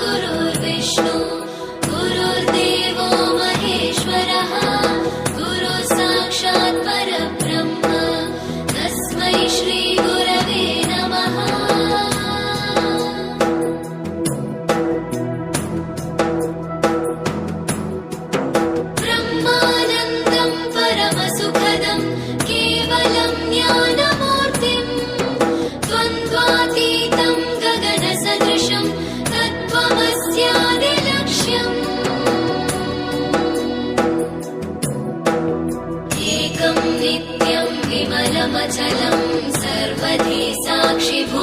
गुरुर्विष्णु गुरुर्देवो महेश्वरः गुरु साक्षात् परब्रह्म तस्मै श्री गुरवे नमः। ब्रह्मानन्दं परमसुखदं केवलं ज्ञानमूर्तिं द्वन्द्वातीतं गगनसदृशं तत्त्वमस्यादिलक्ष्यम्। एकं नित्यं विमलमचलं सर्वधी साक्षिभूतं